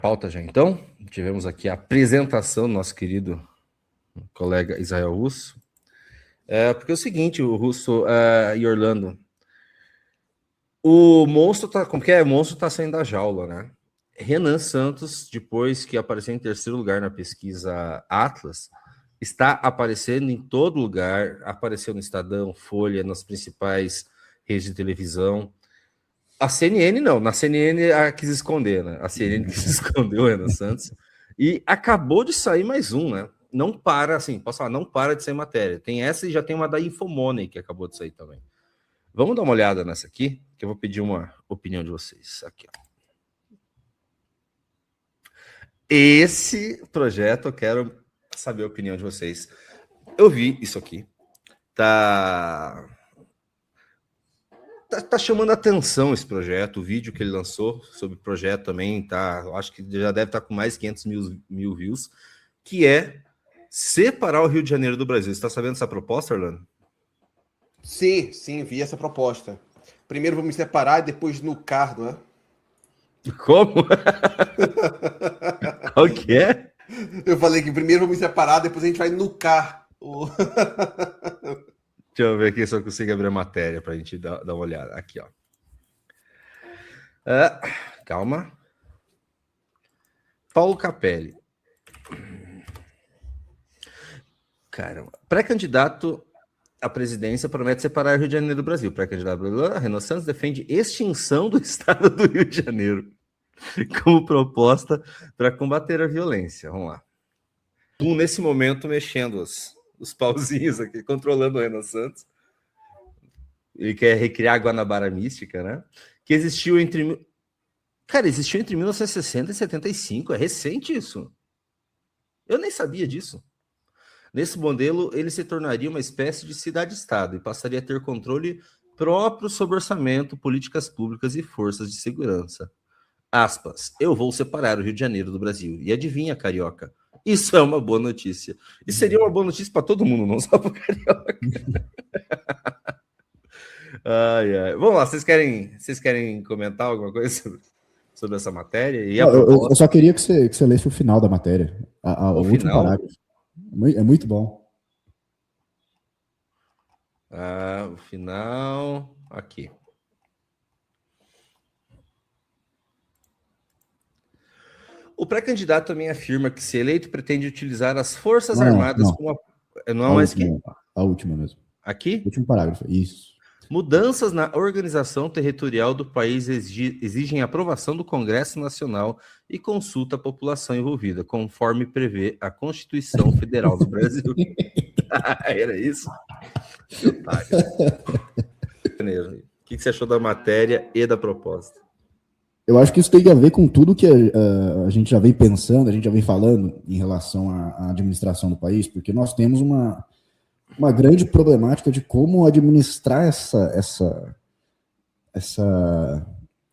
Pauta já então. Tivemos aqui a apresentação do nosso querido colega Israel Russo. Porque é o seguinte, o Russo e Orlando, o monstro tá, como que é? O monstro tá saindo da jaula, né? Renan Santos, depois que apareceu em terceiro lugar na pesquisa Atlas, está aparecendo em todo lugar, apareceu no Estadão, Folha, nas principais redes de televisão. A CNN não, na CNN quis esconder, né? A CNN quis esconder o Renan Santos. E acabou de sair mais um, né? Não para, assim, posso falar, não para de sair matéria. Tem essa e já tem uma da Infomoney que acabou de sair também. Vamos dar uma olhada nessa aqui, que eu vou pedir uma opinião de vocês. Aqui, ó. Esse projeto eu quero saber a opinião de vocês. Eu vi isso aqui. Tá chamando a atenção esse projeto, o vídeo que ele lançou sobre o projeto também, tá? Eu acho que já deve estar com mais de 500 mil views, que é separar o Rio de Janeiro do Brasil. Você está sabendo dessa proposta, Orlando? Sim, vi essa proposta. Primeiro vamos separar e depois nucar, não é? Como? Qual que é? Eu falei que primeiro vamos separar, depois a gente vai nucar. Deixa eu ver aqui se eu consigo abrir a matéria para a gente dar uma olhada. Aqui, ó. Calma. Paulo Capelli. Caramba. Pré-candidato à presidência promete separar o Rio de Janeiro do Brasil. Pré-candidato Renan Santos defende extinção do estado do Rio de Janeiro como proposta para combater a violência. Vamos lá. Nesse momento, mexendo os pauzinhos aqui, controlando o Renan Santos. Ele quer recriar a Guanabara mística, né? Que existiu entre... Cara, existiu entre 1960 e 75. É recente isso. Eu nem sabia disso. Nesse modelo, ele se tornaria uma espécie de cidade-estado e passaria a ter controle próprio sobre orçamento, políticas públicas e forças de segurança. Aspas, eu vou separar o Rio de Janeiro do Brasil. E adivinha, carioca? Isso é uma boa notícia. E seria uma boa notícia para todo mundo, não só para o carioca. Ai. Vamos lá, vocês querem comentar alguma coisa sobre essa matéria? E eu só queria que você lesse o final da matéria. O último parágrafo. É muito bom. O final... Aqui. O pré-candidato também afirma que, se eleito, pretende utilizar as Forças Armadas como... Não é mais que... A última mesmo. Aqui? O último parágrafo, isso. Mudanças na organização territorial do país exigem aprovação do Congresso Nacional e consulta à população envolvida, conforme prevê a Constituição Federal do Brasil. Era isso? O que você achou da matéria e da proposta? Eu acho que isso tem a ver com tudo que a gente já vem pensando, a gente já vem falando em relação à administração do país, porque nós temos uma grande problemática de como administrar essa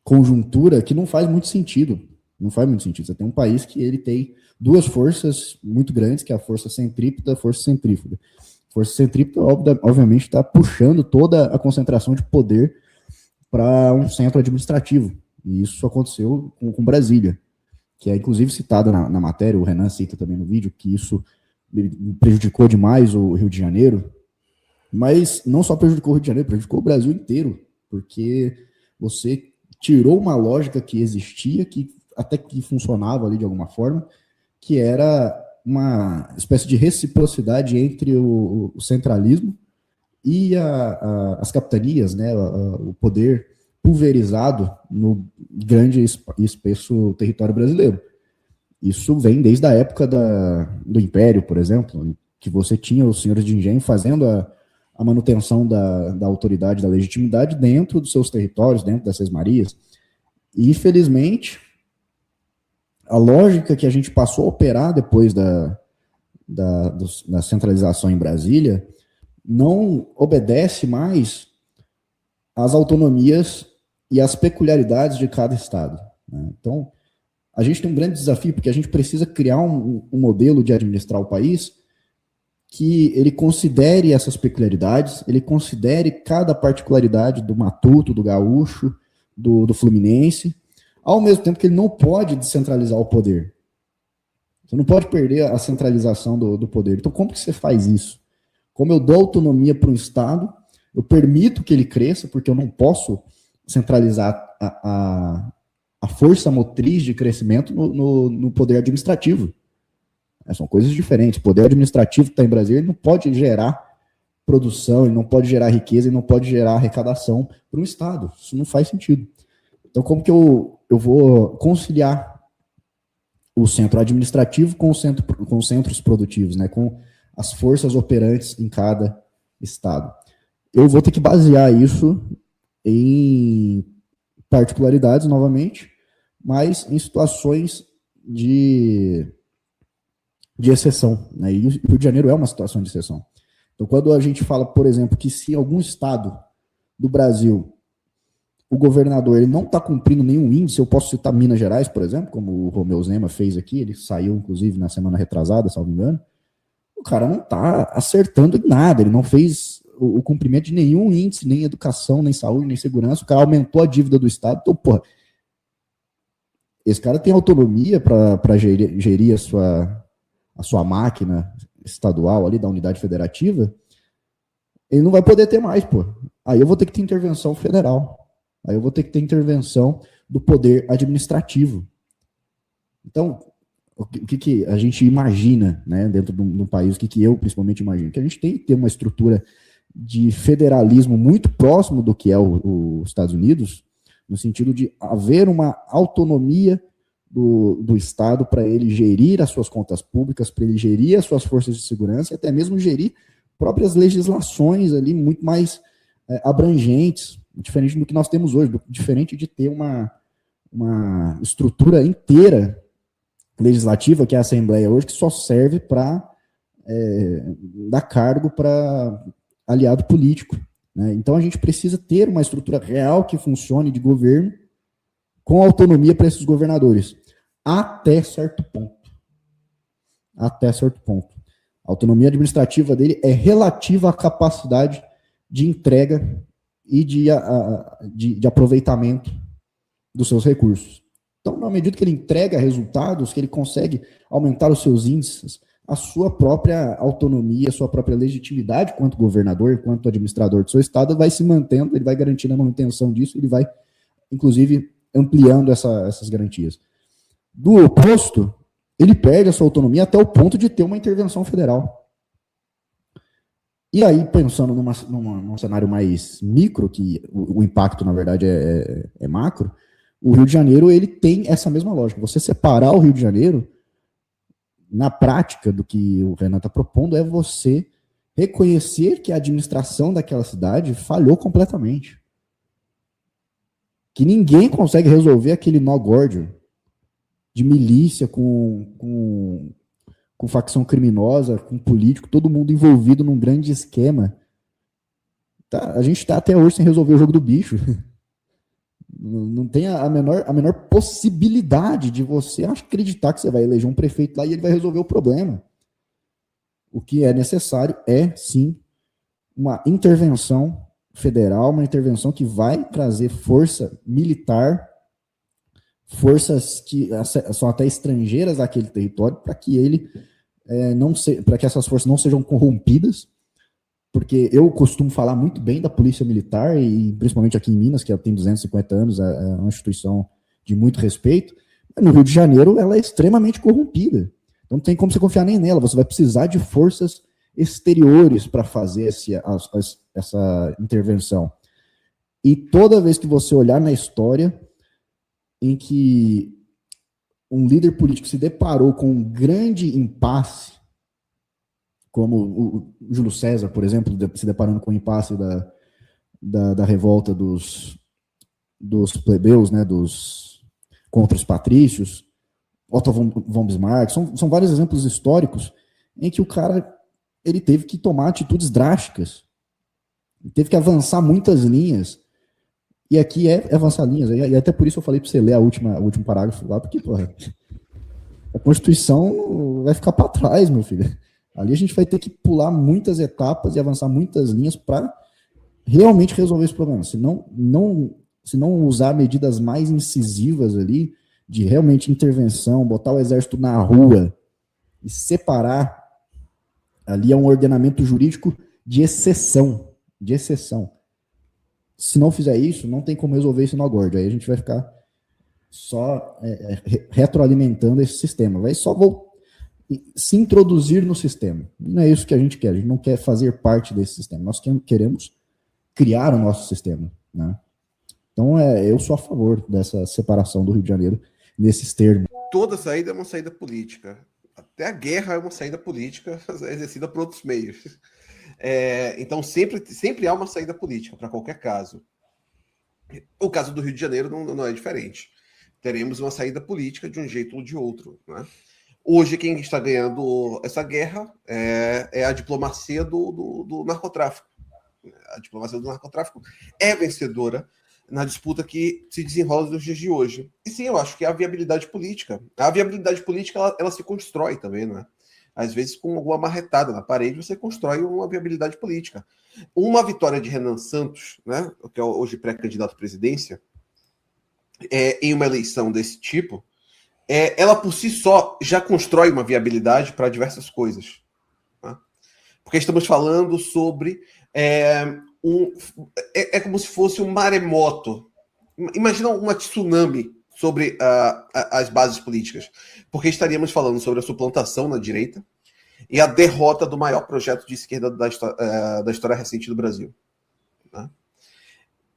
conjuntura que não faz muito sentido. Não faz muito sentido. Você tem um país que ele tem duas forças muito grandes, que é a força centrípeta e a força centrífuga. A força centrípeta, obviamente, está puxando toda a concentração de poder para um centro administrativo. E isso aconteceu com Brasília, que é inclusive citado na matéria, o Renan cita também no vídeo, que isso prejudicou demais o Rio de Janeiro, mas não só prejudicou o Rio de Janeiro, prejudicou o Brasil inteiro, porque você tirou uma lógica que existia, que até que funcionava ali de alguma forma, que era uma espécie de reciprocidade entre o centralismo e as capitanias, né, o poder pulverizado no grande e espesso território brasileiro. Isso vem desde a época do Império, por exemplo, que você tinha os senhores de engenho fazendo a manutenção da autoridade, da legitimidade dentro dos seus territórios, dentro das sesmarias. E, infelizmente, a lógica que a gente passou a operar depois da centralização em Brasília não obedece mais às autonomias e às peculiaridades de cada estado, né? Então, a gente tem um grande desafio, porque a gente precisa criar um modelo de administrar o país que ele considere essas peculiaridades, ele considere cada particularidade do matuto, do gaúcho, do fluminense, ao mesmo tempo que ele não pode descentralizar o poder. Você não pode perder a centralização do poder. Então, como que você faz isso? Como eu dou autonomia para um Estado, eu permito que ele cresça, porque eu não posso centralizar a força motriz de crescimento no poder administrativo. São coisas diferentes. O poder administrativo que está em Brasília, ele não pode gerar produção, ele não pode gerar riqueza, ele não pode gerar arrecadação para um Estado. Isso não faz sentido. Então, como que eu vou conciliar o centro administrativo com os centros produtivos, né, com as forças operantes em cada Estado? Eu vou ter que basear isso em particularidades, novamente, mas em situações de exceção, né? E o Rio de Janeiro é uma situação de exceção. Então, quando a gente fala, por exemplo, que se algum estado do Brasil, o governador ele não está cumprindo nenhum índice, eu posso citar Minas Gerais, por exemplo, como o Romeu Zema fez aqui, ele saiu, inclusive, na semana retrasada, salvo engano, o cara não está acertando em nada, ele não fez o cumprimento de nenhum índice, nem educação, nem saúde, nem segurança, o cara aumentou a dívida do Estado, então, porra, esse cara tem autonomia para gerir a sua máquina estadual ali da unidade federativa, ele não vai poder ter mais, pô. Aí eu vou ter que ter intervenção federal. Aí eu vou ter que ter intervenção do poder administrativo. Então, o que a gente imagina, né, dentro de um país, o que eu principalmente imagino? Que a gente tem que ter uma estrutura de federalismo muito próximo do que é os Estados Unidos, no sentido de haver uma autonomia do Estado para ele gerir as suas contas públicas, para ele gerir as suas forças de segurança e até mesmo gerir próprias legislações ali muito mais abrangentes, diferente do que nós temos hoje, diferente de ter uma estrutura inteira legislativa, que é a Assembleia hoje, que só serve para dar cargo para aliado político, né? Então a gente precisa ter uma estrutura real que funcione de governo com autonomia para esses governadores, até certo ponto. Até certo ponto. A autonomia administrativa dele é relativa à capacidade de entrega e de aproveitamento dos seus recursos. Então, na medida que ele entrega resultados, que ele consegue aumentar os seus índices, a sua própria autonomia, a sua própria legitimidade quanto governador, quanto administrador do seu estado, vai se mantendo, ele vai garantindo a manutenção disso, ele vai, inclusive, ampliando essas garantias. Do oposto, ele perde a sua autonomia até o ponto de ter uma intervenção federal. E aí, pensando num cenário mais micro, que o impacto, na verdade, é macro, o Rio de Janeiro ele tem essa mesma lógica. Você separar o Rio de Janeiro, na prática do que o Renan está propondo, é você reconhecer que a administração daquela cidade falhou completamente. Que ninguém consegue resolver aquele nó górdio de milícia com facção criminosa, com político, todo mundo envolvido num grande esquema. A gente está até hoje sem resolver o jogo do bicho. Não tem a menor possibilidade de você acreditar que você vai eleger um prefeito lá e ele vai resolver o problema. O que é necessário é, sim, uma intervenção federal, uma intervenção que vai trazer força militar, forças que são até estrangeiras àquele território, para que para que essas forças não sejam corrompidas, porque eu costumo falar muito bem da Polícia Militar, e principalmente aqui em Minas, que tem 250 anos, é uma instituição de muito respeito. No Rio de Janeiro, ela é extremamente corrompida. Então não tem como você confiar nem nela, você vai precisar de forças exteriores para fazer essa intervenção. E toda vez que você olhar na história em que um líder político se deparou com um grande impasse, como o Júlio César, por exemplo, se deparando com o impasse da revolta dos plebeus, né, contra os patrícios, Otto von Bismarck, são vários exemplos históricos em que o cara ele teve que tomar atitudes drásticas, teve que avançar muitas linhas, e aqui é avançar linhas, e até por isso eu falei para você ler o último parágrafo lá, porque porra, a Constituição vai ficar para trás, meu filho. Ali a gente vai ter que pular muitas etapas e avançar muitas linhas para realmente resolver esse problema. Senão, se não usar medidas mais incisivas ali, de realmente intervenção, botar o exército na rua e separar, ali é um ordenamento jurídico de exceção, de exceção. Se não fizer isso, não tem como resolver isso no agorde. Aí a gente vai ficar só retroalimentando esse sistema. Vai só se introduzir no sistema. E não é isso que a gente quer. A gente não quer fazer parte desse sistema. Nós queremos criar o nosso sistema, né? Então, eu sou a favor dessa separação do Rio de Janeiro nesses termos. Toda saída é uma saída política. Até a guerra é uma saída política exercida por outros meios. Então, sempre há uma saída política para qualquer caso. O caso do Rio de Janeiro não é diferente. Teremos uma saída política de um jeito ou de outro, né? Hoje, quem está ganhando essa guerra é a diplomacia do narcotráfico. A diplomacia do narcotráfico é vencedora na disputa que se desenrola nos dias de hoje. E sim, eu acho que é a viabilidade política. A viabilidade política, ela se constrói também, né? Às vezes, com alguma marretada na parede, você constrói uma viabilidade política. Uma vitória de Renan Santos, né, que é hoje pré-candidato à presidência, em uma eleição desse tipo, ela por si só já constrói uma viabilidade para diversas coisas. Tá? Porque estamos falando sobre como se fosse um maremoto. Imagina uma tsunami sobre as bases políticas. Porque estaríamos falando sobre a suplantação na direita e a derrota do maior projeto de esquerda da história recente do Brasil. Né?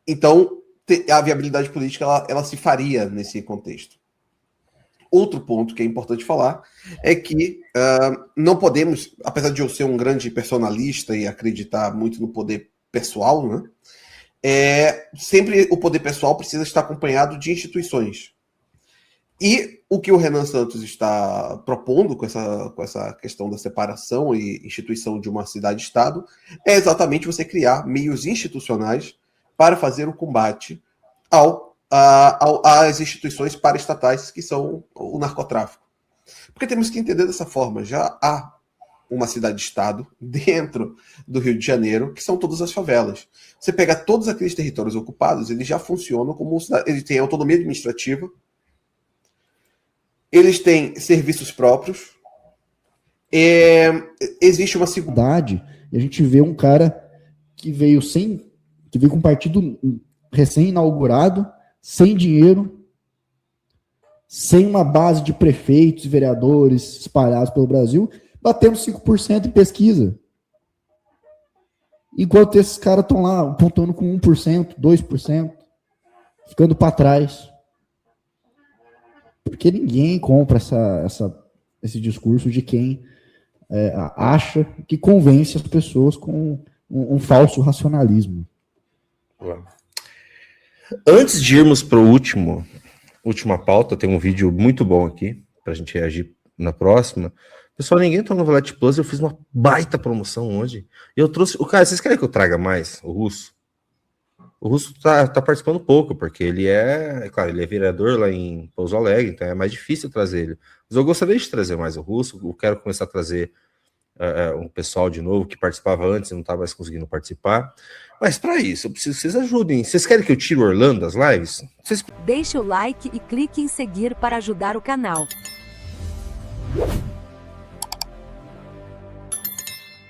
Então, a viabilidade política ela se faria nesse contexto. Outro ponto que é importante falar é que não podemos, apesar de eu ser um grande personalista e acreditar muito no poder pessoal, né, sempre o poder pessoal precisa estar acompanhado de instituições. E o que o Renan Santos está propondo com essa questão da separação e instituição de uma cidade-estado é exatamente você criar meios institucionais para fazer o combate às instituições paraestatais que são o narcotráfico. Porque temos que entender dessa forma. Já há uma cidade-estado dentro do Rio de Janeiro, que são todas as favelas. Você pega todos aqueles territórios ocupados, eles já funcionam como... Eles têm autonomia administrativa, eles têm serviços próprios, existe uma segurança. E a gente vê um cara que veio com um partido recém-inaugurado, sem dinheiro, sem uma base de prefeitos e vereadores espalhados pelo Brasil, batendo 5% em pesquisa. Enquanto esses caras estão lá apontando com 1%, 2%, ficando para trás. Porque ninguém compra esse discurso de quem acha que convence as pessoas com um falso racionalismo. Antes de irmos para a última pauta, tem um vídeo muito bom aqui, para a gente reagir na próxima. Pessoal, ninguém tá no Valete Plus, eu fiz uma baita promoção hoje. Eu trouxe... Cara, vocês querem que eu traga mais o Russo? O Russo tá participando pouco, porque ele claro, ele é vereador lá em Pouso Alegre, então é mais difícil trazer ele. Mas eu gostaria de trazer mais o Russo, eu quero começar a trazer um pessoal de novo que participava antes e não estava mais conseguindo participar. Mas para isso, eu preciso que vocês ajudem. Vocês querem que eu tire o Orlando das lives? Deixe o like e clique em seguir para ajudar o canal.